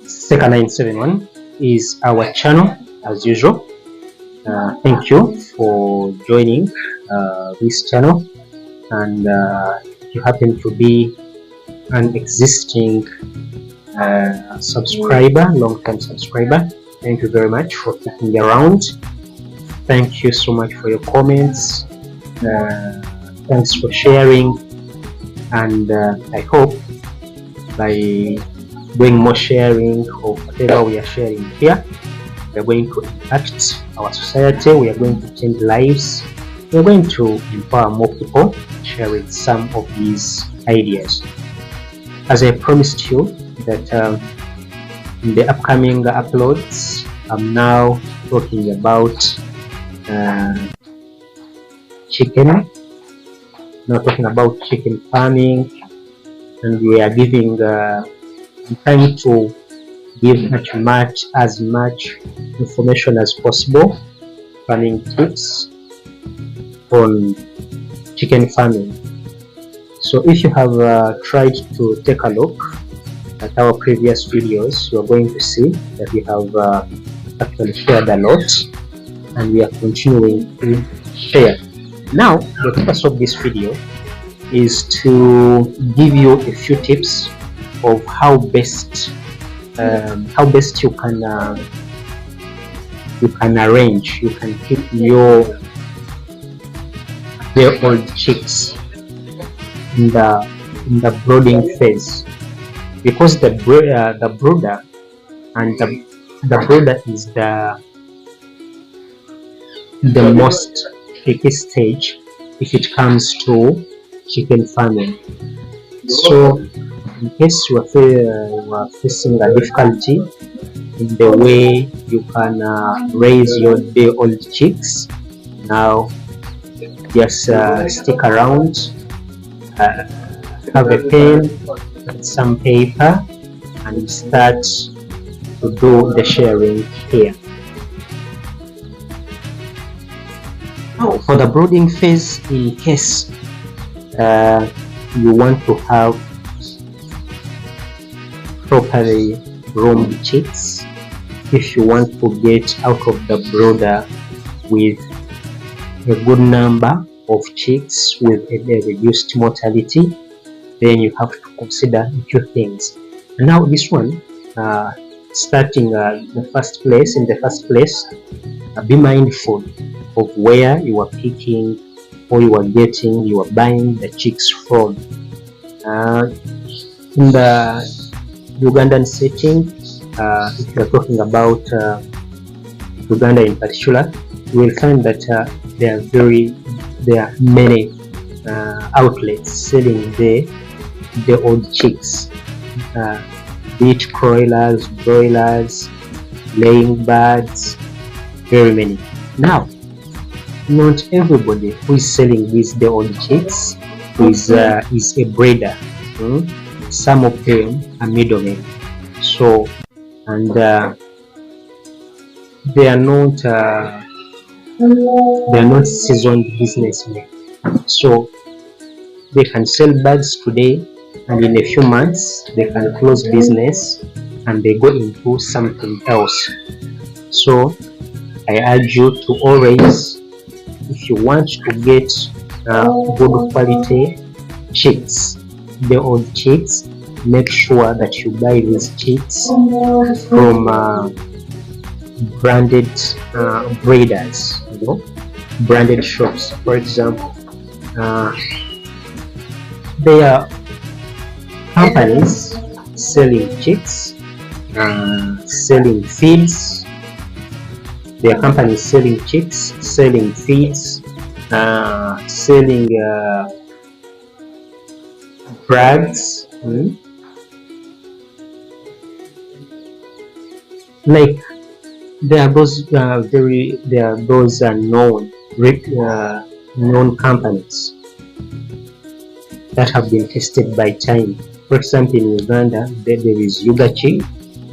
Seka971 is our channel as usual. Thank you for joining this channel, and if you happen to be an existing subscriber, long-time subscriber, thank you very much for sticking around. Thank you so much for your comments. Thanks for sharing, and I hope by doing more sharing of whatever we are sharing here, we are going to impact our society, we are going to change lives, we are going to empower more people sharing some of these ideas. As I promised you that in the upcoming uploads, I'm now talking about chicken, now talking about chicken farming, and we are giving trying to give as much information as possible, farming tips on chicken farming. So if you have tried to take a look at our previous videos, you are going to see that we have actually shared a lot, and we are continuing to share. Now the purpose of this video is to give you a few tips of how best you can arrange, you can keep your old chicks in the brooding phase, because the brooder and the brooder is the most tricky stage if it comes to chicken farming. So in case you are facing a difficulty in the way you can raise your day-old chicks, now just stick around, have a pen and some paper, and start to do the sharing here. Now for the brooding phase, in case you want to have properly groomed chicks, if you want to get out of the brooder with a good number of chicks with a reduced mortality, then you have to consider a few things. And now this one, starting in the first place, be mindful of where you are picking or you are buying the chicks from. In the Ugandan setting, if you are talking about Uganda in particular, you will find that there are many outlets selling the old chicks, be it broilers, laying birds, very many. Now, not everybody who is selling these day old chicks is a breeder. Some of them are middlemen. So, and they are not seasoned businessmen. So they can sell birds today, and in a few months they can close business and they go into something else. So I urge you to always, if you want to get good quality chicks, the old chicks, make sure that you buy these chicks from branded breeders, branded shops. For example, there are companies selling chicks, selling feeds. There are companies selling chicks, selling feeds, selling brags. Like there are those known companies that have been tested by time. For example, in Uganda, there is Yuga Chick.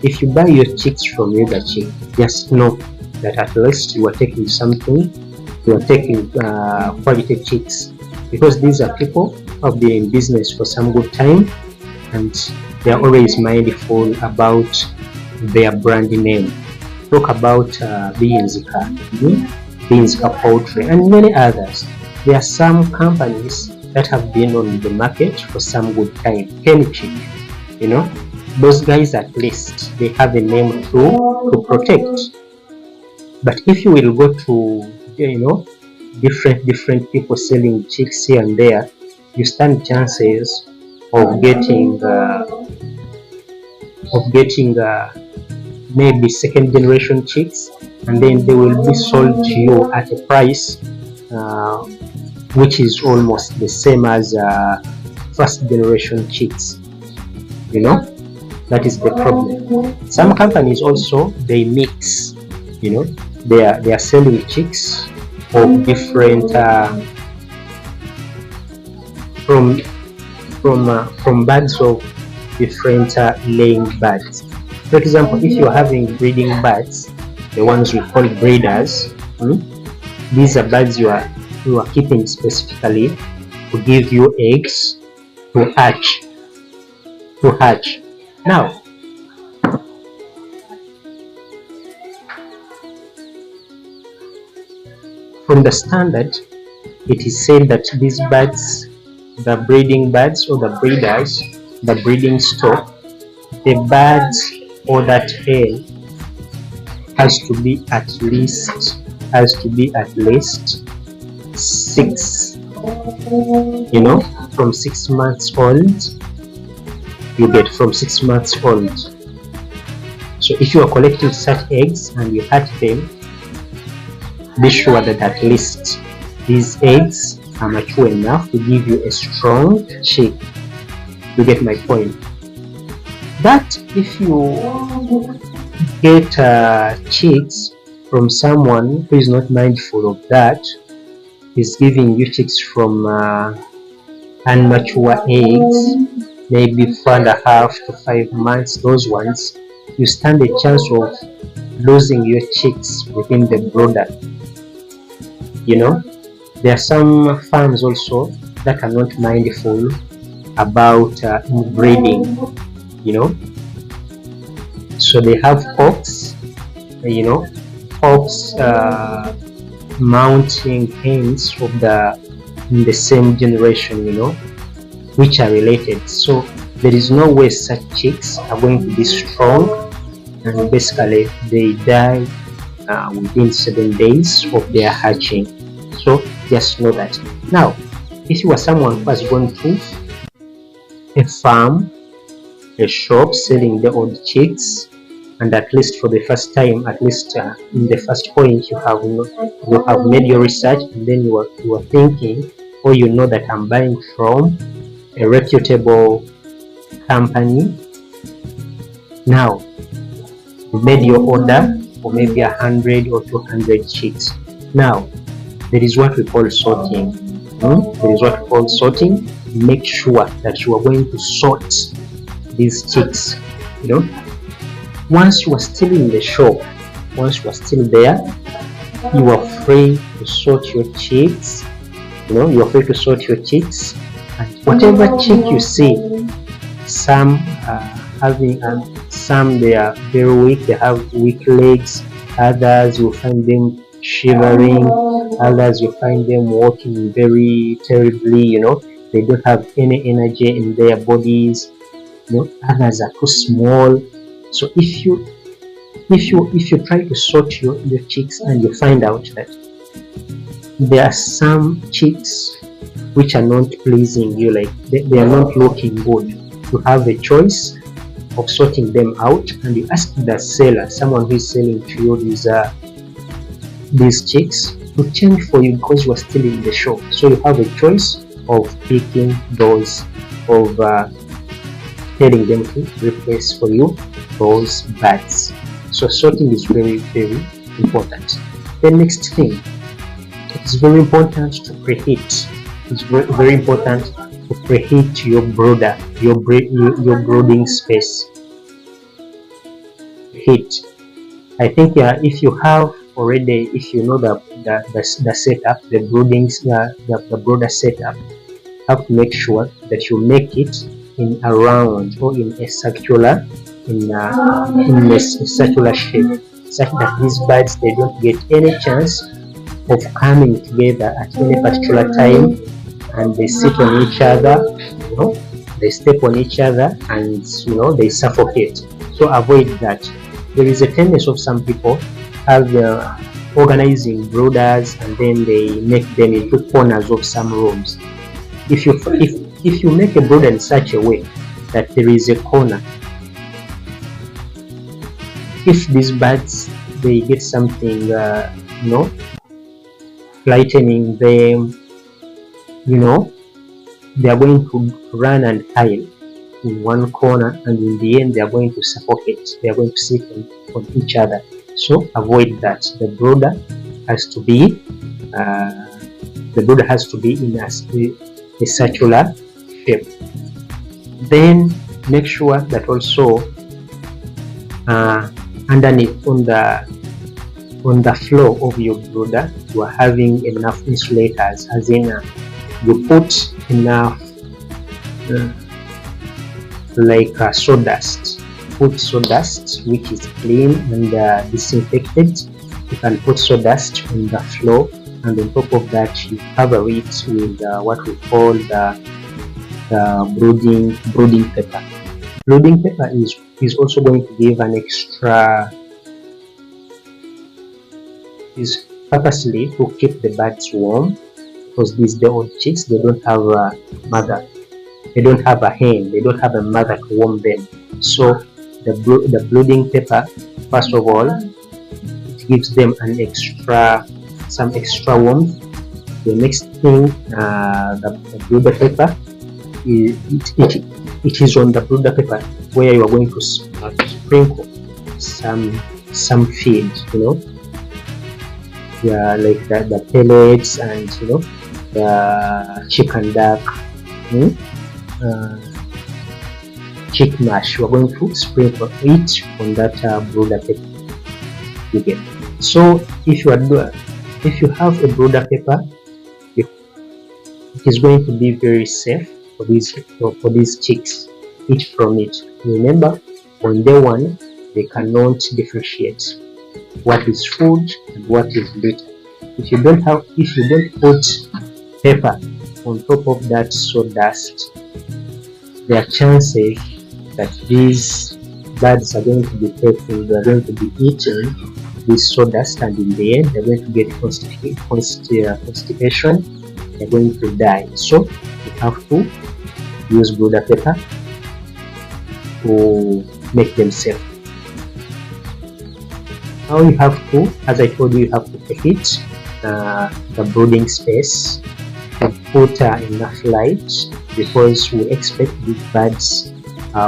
If you buy your chicks from Yuga Chick, just know that at least you are taking something, you are taking quality chicks, because these are people who have been in business for some good time, and they are always mindful about their brand name. Talk about Beansika Poultry, and many others. There are some companies that have been on the market for some good time. Kenchick, those guys at least they have a name to protect. But if you will go to different people selling chicks here and there, you stand chances of getting maybe second generation chicks, and then they will be sold to you at a price which is almost the same as first generation chicks. That is the problem. Some companies also, they mix, they are selling chicks of different from birds of different laying birds. For example, if you're having breeding birds, the ones we call breeders, these are birds you are keeping specifically to give you eggs to hatch. Now, from the standard, it is said that these birds, the breeding birds or the breeders, the breeding stock, the birds or that hen has to be at least 6, from 6 months old. You get from 6 months old. So if you are collecting such eggs and you hatch them, be sure that at least these eggs are mature enough to give you a strong chick. You get my point? But if you get chicks from someone who is not mindful of that, is giving you chicks from unmature eggs, maybe 4.5 to 5 months, those ones, you stand a chance of losing your chicks within the brooder. There are some farms also that are not mindful about inbreeding, so they have hawks, mounting hens of in the same generation, which are related. So there is no way such chicks are going to be strong, and basically they die within 7 days of their hatching. So just know that. Now, if you are someone who has gone to a farm, a shop selling the old chicks, and at least for the first time, at least in the first point, you have made your research, and then you are thinking, or that I'm buying from a reputable company. Now, you made your order for maybe 100 or 200 chicks. Now, there is what we call sorting. There is what we call sorting. Make sure that you are going to sort these chicks. Once you are still in the shop, once you are still there, you are free to sort your chicks. You are free to sort your chicks, and whatever chick you see, some some they are very weak, they have weak legs. Others you find them shivering. Others you find them walking very terribly. They don't have any energy in their bodies. Others are too small. So if you try to sort your chicks and you find out that there are some chicks which are not pleasing you, like they are not looking good, you have a choice of sorting them out, and you ask the seller, someone who is selling to you these chicks, to change for you because you are still in the shop. So you have a choice of picking those, of telling them to replace for you those birds. So sorting is very, very important. The next thing, it is very important to preheat. It's very important to preheat your brooder, your brooding space. Heat. I think if you have already, if you know the setup, the brooder setup, have to make sure that you make it in a round or in a circular circular shape, such that these birds, they don't get any chance of coming together at any particular time, and they sit on each other, they step on each other, and they suffocate. So avoid that. There is a tendency of some people have organizing brooders, and then they make them into corners of some rooms. If you make a brooder in such a way that there is a corner, if these birds, they get something frightening them, they are going to run and hide in one corner, and in the end they are going to suffocate. They are going to sit on each other. So avoid that. The brooder has to be in a circular shape. Then make sure that also underneath on the floor of your brooder, you are having enough insulators, as in you put enough sawdust. Put sawdust which is clean and disinfected. You can put sawdust on the floor, and on top of that you cover it with what we call the brooding paper. Brooding paper is also going to give an extra, is purposely to keep the birds warm, because these day old chicks, they don't have a mother, they don't have a hen, they don't have a mother to warm them. So the brooding paper, first of all, it gives them some extra warmth. The next thing, the brooder paper, it is on the brooder paper where you are going to sprinkle some feed, like the pellets and the chicken duck, chick mash. We are going to sprinkle it on that brooder paper. You get. So if you have a brooder paper, it is going to be very safe for these chicks. Eat from it. Remember, on day one, they cannot differentiate what is food and what is litter. If you don't put pepper on top of that sawdust, there are chances that these birds are going to be taken, they are going to be eating this sawdust, and in the end they're going to get constipation, they're going to die. So you have to use brooder paper to make them safe. Now you have to, as I told you, you have to heat the brooding space and put enough light, because we expect these birds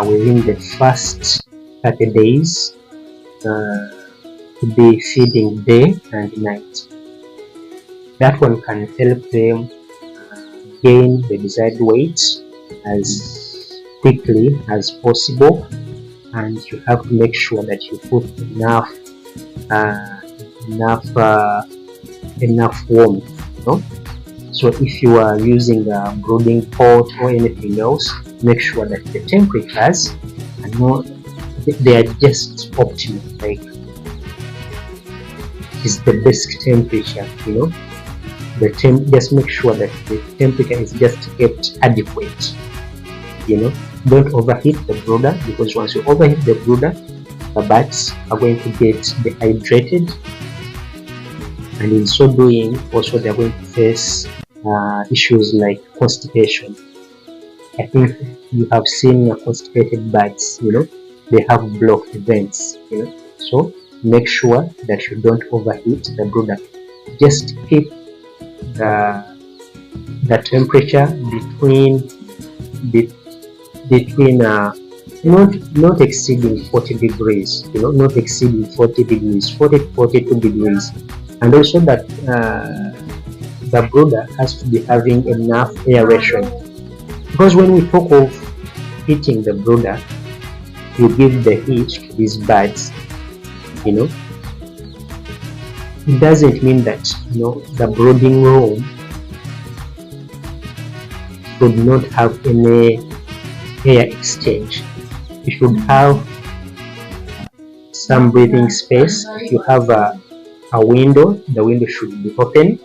within the first 30 days to be feeding day and night. That one can help them gain the desired weight as quickly as possible, and you have to make sure that you put enough warmth. So if you are using a brooding pot or anything else, make sure that the temperatures are not, they are just optimal, like is the best temperature, just make sure that the temperature is just kept adequate. Don't overheat the brooder, because once you overheat the brooder, the birds are going to get dehydrated, and in so doing also they are going to face issues like constipation. I think you have seen constipated birds, they have blocked vents, so make sure that you don't overheat the brooder. Just keep the temperature between not exceeding 40 degrees, not exceeding 40 degrees, 40 to 42 degrees. And also that the brooder has to be having enough aeration, because when we talk of heating the brooder, you give the heat to these birds, it doesn't mean that the brooding room should not have any air exchange. You should have some breathing space. If you have a window, the window should be open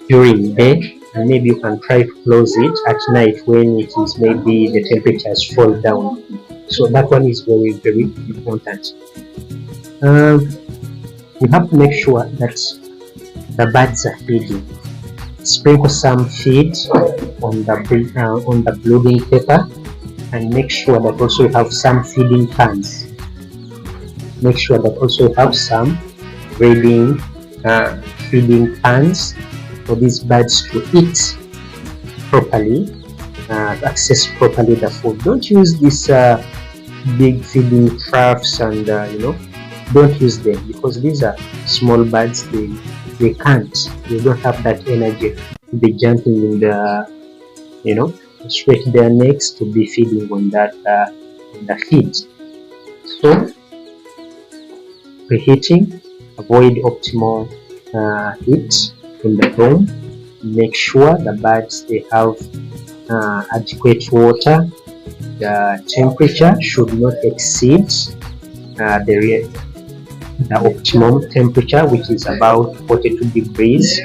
during day, and maybe you can try to close it at night when it is maybe the temperatures fall down. So that one is very, very important. You have to make sure that the birds are feeding. Sprinkle some feed on the brooding paper, and make sure that also you have some feeding pans. Make sure that also you have some feeding pans for these birds to eat properly, to access properly the food. Don't use these big feeding troughs, and don't use them, because these are small birds. They don't have that energy to be jumping in the stretch their necks to be feeding on the feed. So preheating, avoid optimal heat in the room. Make sure the birds they have adequate water. The temperature should not exceed the optimum temperature, which is about 42 degrees.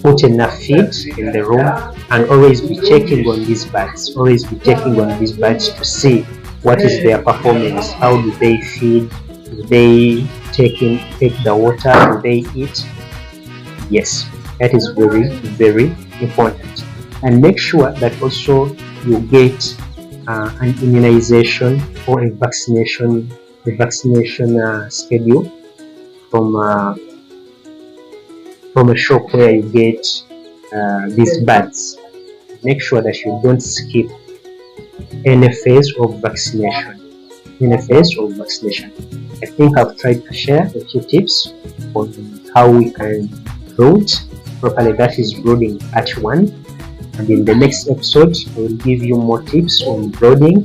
Put enough feed in the room, and always be checking on these birds. Always be checking on these birds to see what is their performance. How do they feed? Do they take the water? Do they eat? Yes, that is very, very important. And make sure that also you get an immunization or a vaccination schedule from a shop where you get these birds. Make sure that you don't skip any phase of vaccination. I think I've tried to share a few tips on how we can brood properly, that is brooding at 1. And in the next episode, I will give you more tips on brooding.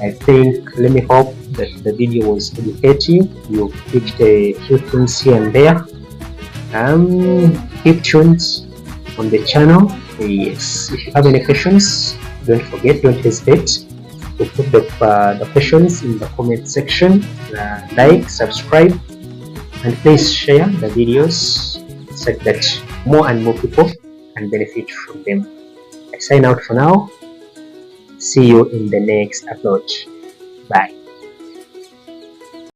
Let me hope that the video was educative. You picked a few things here and there. Keep tuned on the channel. Yes, if you have any questions, don't hesitate to put the questions in the comment section. Like, subscribe, and please share the videos so that more and more people can benefit from them. I sign out for now. See you in the next upload. Bye.